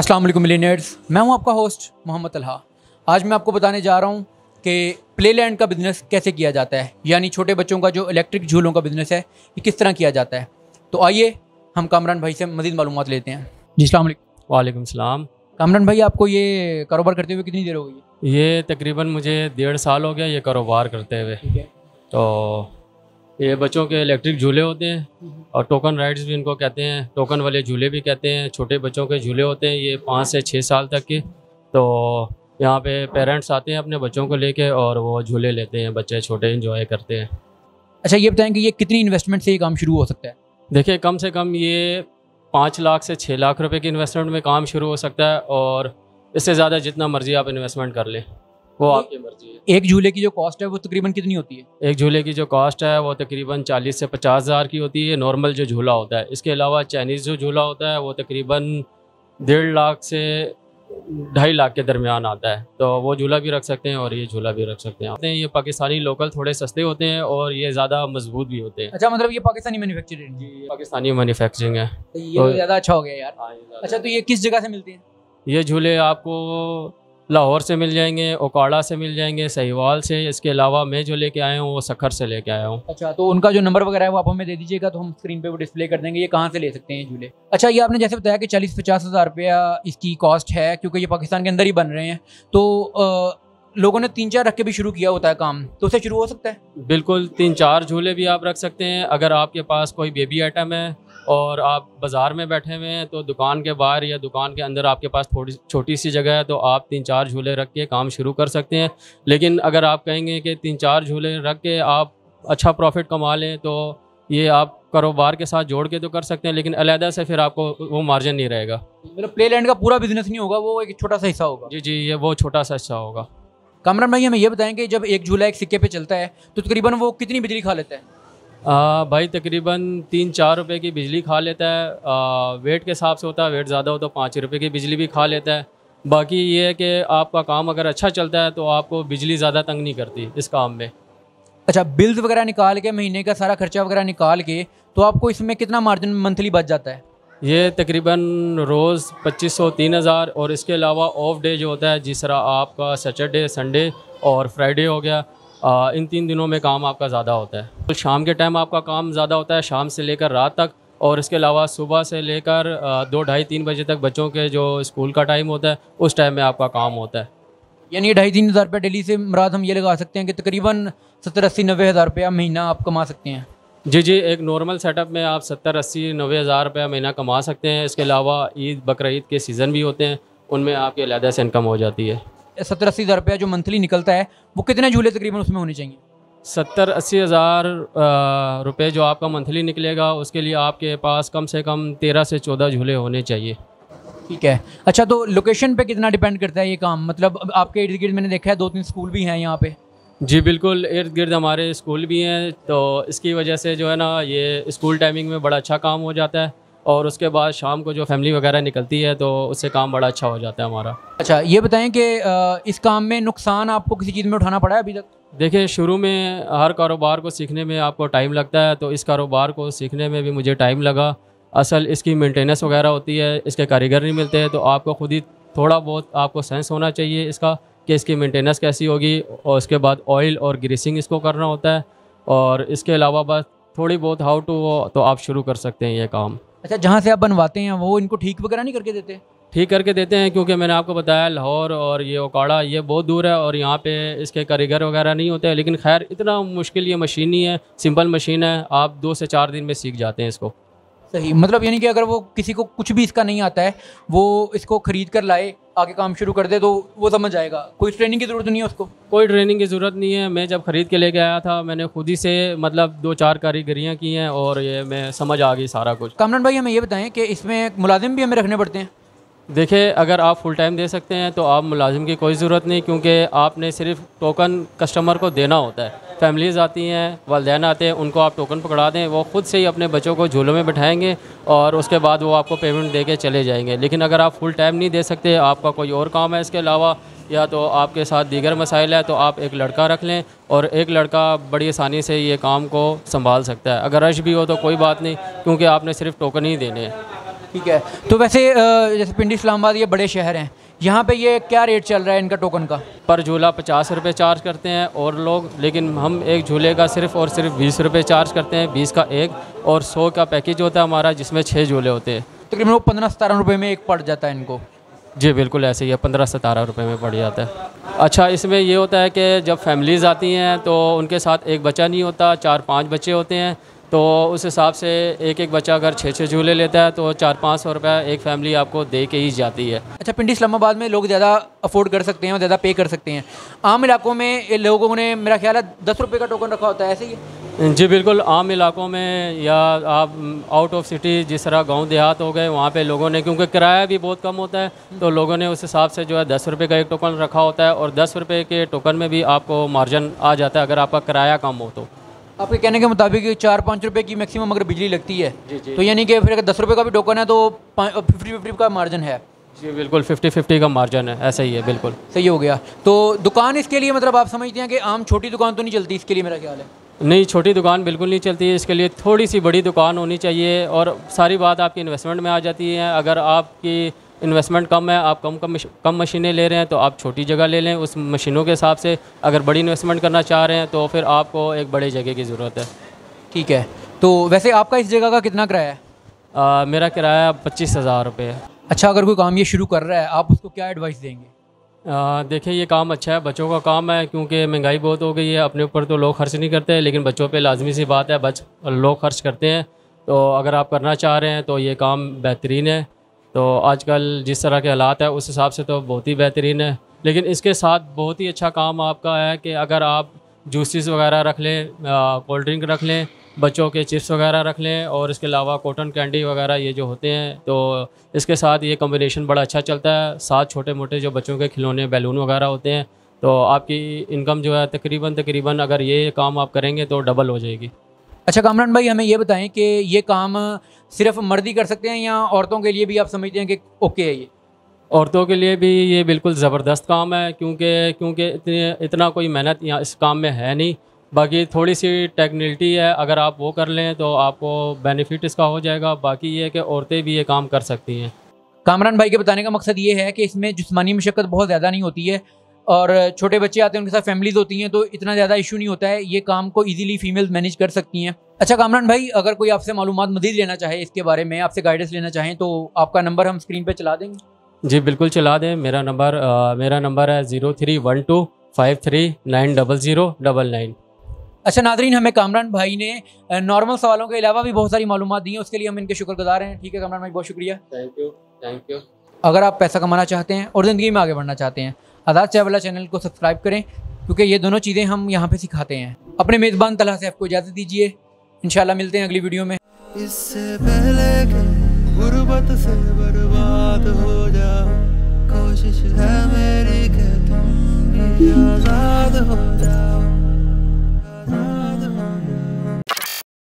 अस्सलाम वालेकुम मिलियनेयर्स, मैं हूं आपका होस्ट मोहम्मद तलहा। आज मैं आपको बताने जा रहा हूं कि प्लेलैंड का बिज़नेस कैसे किया जाता है, यानी छोटे बच्चों का जो इलेक्ट्रिक झूलों का बिज़नेस है ये किस तरह किया जाता है। तो आइए हम कामरान भाई से मज़ीद मालूमात लेते हैं। जी अस्सलाम वालेकुम। वालेकुम सलाम। कामरान भाई, आपको ये कारोबार करते हुए कितनी देर हो गई है? ये तकरीबन मुझे 1.5 साल हो गया ये कारोबार करते हुए। ठीक है। तो ये बच्चों के इलेक्ट्रिक झूले होते हैं और टोकन राइड्स भी इनको कहते हैं, टोकन वाले झूले भी कहते हैं। छोटे बच्चों के झूले होते हैं ये 5 से 6 साल तक के। तो यहाँ पे पेरेंट्स आते हैं अपने बच्चों को लेके और वो झूले लेते हैं, बच्चे छोटे एंजॉय करते हैं। अच्छा, ये बताएं कि ये कितनी इन्वेस्टमेंट से ये काम शुरू हो सकता है? देखिए, कम से कम ये 5 लाख से 6 लाख रुपए की इन्वेस्टमेंट में काम शुरू हो सकता है और इससे ज़्यादा जितना मर्जी आप इन्वेस्टमेंट कर लें वो आपकी मर्जी है। एक झूले की जो कॉस्ट है वो तकरीबन कितनी होती है? एक झूले की जो कॉस्ट है वो तकरीबन 40 से 50 हज़ार की होती है, नॉर्मल जो झूला होता है। इसके अलावा चाइनीज़ जो झूला होता है वो तकरीबन 1.5 लाख से 2.5 लाख के दरमियान आता है। तो वो झूला भी रख सकते हैं और ये झूला भी रख सकते हैं। ये पाकिस्तानी लोकल थोड़े सस्ते होते हैं और ये ज़्यादा मजबूत भी होते हैं। अच्छा, मतलब ये पाकिस्तानी मैन्युफैक्चरिंग? जी, पाकिस्तानी मैन्युफैक्चरिंग है। ये तो ज़्यादा अच्छा हो गया यार। अच्छा, तो ये किस जगह से मिलती है? ये झूले आपको लाहौर से मिल जाएंगे, ओकाड़ा से मिल जाएंगे, सहीवाल से। इसके अलावा मैं जो लेके आया हूँ वो सखर से लेके आया हूँ। अच्छा, तो उनका जो नंबर वगैरह है वो आप हमें दे दीजिएगा तो हम स्क्रीन पे वो डिस्प्ले कर देंगे। ये कहाँ से ले सकते हैं झूले? अच्छा, ये आपने जैसे बताया कि 40-50 हज़ार रुपया इसकी कॉस्ट है क्योंकि ये पाकिस्तान के अंदर ही बन रहे हैं। तो लोगों ने 3-4 रख के भी शुरू किया होता है काम, तो उससे शुरू हो सकता है? बिल्कुल, 3-4 झूले भी आप रख सकते हैं। अगर आपके पास कोई बेबी आइटम है और आप बाज़ार में बैठे हुए हैं तो दुकान के बाहर या दुकान के अंदर आपके पास थोड़ी छोटी सी जगह है तो आप 3-4 झूले रख के काम शुरू कर सकते हैं। लेकिन अगर आप कहेंगे कि 3-4 झूले रख के आप अच्छा प्रॉफिट कमा लें तो ये आप कारोबार के साथ जोड़ के तो कर सकते हैं, लेकिन अलहदा से फिर आपको वो मार्जिन नहीं रहेगा। मतलब प्लेलैंड का पूरा बिजनेस नहीं होगा, वो एक छोटा सा हिस्सा होगा? जी जी, ये वो छोटा सा हिस्सा होगा। कामरान भाई, हमें ये बताएं कि जब एक झूला एक सिक्के पे चलता है तो तकरीबन वो कितनी बिजली खा लेता है? भाई तकरीबन 3-4 रुपए की बिजली खा लेता है। वेट के हिसाब से होता है, वेट ज़्यादा हो तो 5 रुपए की बिजली भी खा लेता है। बाकी ये है कि आपका काम अगर अच्छा चलता है तो आपको बिजली ज़्यादा तंग नहीं करती इस काम में। अच्छा, बिल्स वगैरह निकाल के महीने का सारा खर्चा वगैरह निकाल के तो आपको इसमें कितना मार्जिन मंथली बच जाता है? ये तकरीबन रोज़ 2500-3000 और इसके अलावा ऑफ डे जो होता है, जिस तरह आपका सैटरडे, संडे और फ्राइडे हो गया, इन 3 दिनों में काम आपका ज़्यादा होता है। तो शाम के टाइम आपका काम ज़्यादा होता है, शाम से लेकर रात तक। और इसके अलावा सुबह से लेकर 2, 2:30-3 बजे तक बच्चों के जो स्कूल का टाइम होता है उस टाइम में आपका काम होता है। यानी 2,500-3 हज़ार रुपये डेली से मुराद हम ये लगा सकते हैं कि तकरीबन 70-80-90 हज़ार रुपया महीना आप कमा सकते हैं? जी जी, एक नॉर्मल सेटअप में आप 70-80-90 हज़ार रुपया महीना कमा सकते हैं। इसके अलावा ईद बकरीद के सीज़न भी होते हैं, उनमें आपकी अलहदा से इनकम हो जाती है। 70-80 हज़ार रुपया जो मंथली निकलता है वो कितने झूले तकरीबन उसमें होने चाहिए? 70-80 हज़ार रुपये जो आपका मंथली निकलेगा उसके लिए आपके पास कम से कम 13 से 14 झूले होने चाहिए। ठीक है। अच्छा, तो लोकेशन पे कितना डिपेंड करता है ये काम? मतलब अब आपके इर्द गिर्द मैंने देखा है 2-3 स्कूल भी हैं यहाँ पे। जी बिल्कुल, इर्द गिर्द हमारे स्कूल भी हैं, तो इसकी वजह से जो है ना ये स्कूल टाइमिंग में बड़ा अच्छा काम हो जाता है और उसके बाद शाम को जो फैमिली वगैरह निकलती है तो उससे काम बड़ा अच्छा हो जाता है हमारा। अच्छा, ये बताएं कि इस काम में नुकसान आपको किसी चीज़ में उठाना पड़ा है अभी तक? देखिए, शुरू में हर कारोबार को सीखने में आपको टाइम लगता है, तो इस कारोबार को सीखने में भी मुझे टाइम लगा। असल इसकी मेंटेनेंस वगैरह होती है, इसके कारीगर नहीं मिलते हैं, तो आपको खुद ही थोड़ा बहुत आपको सेंस होना चाहिए इसका कि इसकी मेंटेनेंस कैसी होगी और उसके बाद ऑयल और ग्रीसिंग इसको करना होता है। और इसके अलावा बस थोड़ी बहुत हाउ टू तो आप शुरू कर सकते हैं ये काम। अच्छा, जहाँ से आप बनवाते हैं वो इनको ठीक वगैरह नहीं करके देते? ठीक करके देते हैं, क्योंकि मैंने आपको बताया लाहौर और ये ओकाड़ा ये बहुत दूर है और यहाँ पे इसके कारीगर वगैरह नहीं होते हैं। लेकिन खैर इतना मुश्किल ये मशीन नहीं है, सिंपल मशीन है, आप 2 से 4 दिन में सीख जाते हैं इसको। सही, मतलब यानी कि अगर वो किसी को कुछ भी इसका नहीं आता है वो इसको ख़रीद कर लाए, आगे काम शुरू कर दे तो वो समझ जाएगा, कोई ट्रेनिंग की ज़रूरत नहीं है उसको? कोई ट्रेनिंग की ज़रूरत नहीं है। मैं जब ख़रीद के लेके आया था मैंने खुद ही से मतलब 2-4 कारीगरियाँ की हैं और ये मैं समझ आ गई सारा कुछ। कामरान भाई, हमें ये बताएं कि इसमें मुलाजिम भी हमें रखने पड़ते हैं? देखिए, अगर आप फुल टाइम दे सकते हैं तो आप मुलाजिम की कोई ज़रूरत नहीं, क्योंकि आपने सिर्फ टोकन कस्टमर को देना होता है। फैमिलीज़ आती हैं, वालिदैन आते हैं, उनको आप टोकन पकड़ा दें, वो खुद से ही अपने बच्चों को झूलों में बिठाएंगे और उसके बाद वो आपको पेमेंट दे के चले जाएंगे। लेकिन अगर आप फुल टाइम नहीं दे सकते, आपका कोई और काम है इसके अलावा या तो आपके साथ दीगर मसाइल है, तो आप एक लड़का रख लें और एक लड़का बड़ी आसानी से ये काम को संभाल सकता है। अगर रश भी हो तो कोई बात नहीं, क्योंकि आपने सिर्फ टोकन ही देने हैं। ठीक है। तो वैसे जैसे पिंडी इस्लामाबाद ये बड़े शहर हैं, यहाँ पे ये क्या रेट चल रहा है इनका टोकन का? पर झूला 50 रुपये चार्ज करते हैं और लोग, लेकिन हम एक झूले का सिर्फ़ और सिर्फ 20 रुपये चार्ज करते हैं, 20 का एक, और 100 का पैकेज होता है हमारा जिसमें 6 झूले होते हैं। तकरीबन 15-17 रुपये में एक पड़ जाता है इनको। जी बिल्कुल ऐसे ही है, 15-17 रुपये में पड़ जाता है। अच्छा, इसमें ये होता है कि जब फैमिलीज़ आती हैं तो उनके साथ एक बच्चा नहीं होता, 4-5 बच्चे होते हैं, तो उस हिसाब से एक एक बच्चा अगर 6-6 झूले लेता है तो 400-500 रुपये एक फैमिली आपको दे के ही जाती है। अच्छा, पिंडी इस्लामाबाद में लोग ज़्यादा अफोर्ड कर सकते हैं और ज़्यादा पे कर सकते हैं। आम इलाकों में लोगों ने मेरा ख्याल है 10 रुपये का टोकन रखा होता है, ऐसे ही है? जी बिल्कुल, आम इलाकों में या आप आउट ऑफ सिटी जिस तरह गांव देहात हो गए, वहाँ पे लोगों ने, क्योंकि किराया भी बहुत कम होता है, तो लोगों ने उस हिसाब से जो है 10 रुपये का एक टोकन रखा होता है, और 10 रुपये के टोकन में भी आपको मार्जिन आ जाता है अगर आपका किराया कम हो तो। आपके कहने के मुताबिक 4-5 रुपये की मैक्सिमम अगर बिजली लगती है, तो यानी कि फिर अगर 10 रुपये का भी टोकन है तो 50-50 का मार्जिन है। जी बिल्कुल, 50-50 का मार्जिन है, ऐसा ही है, बिल्कुल सही हो गया। तो दुकान इसके लिए मतलब आप समझते हैं कि आम छोटी दुकान तो नहीं चलती इसके लिए, मेरा ख्याल है? नहीं, छोटी दुकान बिल्कुल नहीं चलती है, इसके लिए थोड़ी सी बड़ी दुकान होनी चाहिए, और सारी बात आपकी इन्वेस्टमेंट में आ जाती है। अगर आपकी इन्वेस्टमेंट कम है, आप कम मशीनें ले रहे हैं, तो आप छोटी जगह ले लें उस मशीनों के हिसाब से। अगर बड़ी इन्वेस्टमेंट करना चाह रहे हैं तो फिर आपको एक बड़े जगह की ज़रूरत है। ठीक है। तो वैसे आपका इस जगह का कितना किराया है? मेरा किराया 25,000 रुपये है। अच्छा, अगर कोई काम ये शुरू कर रहा है, आप उसको क्या एडवाइस देंगे? देखिए, ये काम अच्छा है, बच्चों का काम है, क्योंकि महंगाई बहुत हो गई है, अपने ऊपर तो लोग खर्च नहीं करते, लेकिन बच्चों पे लाजमी सी बात है, लोग खर्च करते हैं। तो अगर आप करना चाह रहे हैं तो ये काम बेहतरीन है। तो आजकल जिस तरह के हालात है उस हिसाब से तो बहुत ही बेहतरीन है, लेकिन इसके साथ बहुत ही अच्छा काम आपका है कि अगर आप जूसेस वगैरह रख लें, कोल्ड ड्रिंक रख लें, बच्चों के चिप्स वगैरह रख लें, और इसके अलावा कॉटन कैंडी वगैरह ये जो होते हैं, तो इसके साथ ये कॉम्बिनेशन बड़ा अच्छा चलता है। साथ छोटे मोटे जो बच्चों के खिलौने, बैलून वगैरह होते हैं, तो आपकी इनकम जो है तकरीबन अगर ये काम आप करेंगे तो डबल हो जाएगी। अच्छा कामरान भाई, हमें ये बताएं कि ये काम सिर्फ मर्द ही कर सकते हैं या औरतों के लिए भी आप समझते हैं कि ओके है ये? औरतों के लिए भी ये बिल्कुल ज़बरदस्त काम है, क्योंकि इतना कोई मेहनत यहाँ इस काम में है नहीं। बाकी थोड़ी सी टेक्निकलिटी है, अगर आप वो कर लें तो आपको बेनिफिट इसका हो जाएगा। बाकी ये है कि औरतें भी ये काम कर सकती हैं। कामरान भाई के बताने का मकसद ये है कि इसमें जिस्मानी मशक्क़त बहुत ज़्यादा नहीं होती है, और छोटे बच्चे आते हैं, उनके साथ फैमिलीज होती हैं, तो इतना ज़्यादा इशू नहीं होता है। ये काम को इजीली फीमेल्स मैनेज कर सकती हैं। अच्छा कामरान भाई, अगर कोई आपसे मालूमात मज़ीद लेना चाहे इसके बारे में, आपसे गाइडेंस लेना चाहें, तो आपका नंबर हम स्क्रीन पे चला देंगे? जी बिल्कुल चला दें। मेरा नंबर है 031253900099। अच्छा नाज़रीन, हमें कामरान भाई ने नॉर्मल सवालों के अलावा भी बहुत सारी मालूमात दी हैं, उसके लिए हम इनके शुक्रगुजार हैं। ठीक है कामरान भाई, बहुत शुक्रिया। Thank you. अगर आप पैसा कमाना चाहते हैं और ज़िंदगी में आगे बढ़ना चाहते हैं, आज़ाद चाय वाला चैनल को सब्सक्राइब करें, क्योंकि ये दोनों चीज़ें हम यहाँ पे सिखाते हैं। अपने मेज़बान तलहा सैफ को इजाज़त दीजिए, इंशाल्लाह मिलते हैं अगली वीडियो में। इससे पहले कि गुर्बत से बर्बाद हो जाओ, कोशिश है मेरी कि तुम भी आज़ाद हो जाओ।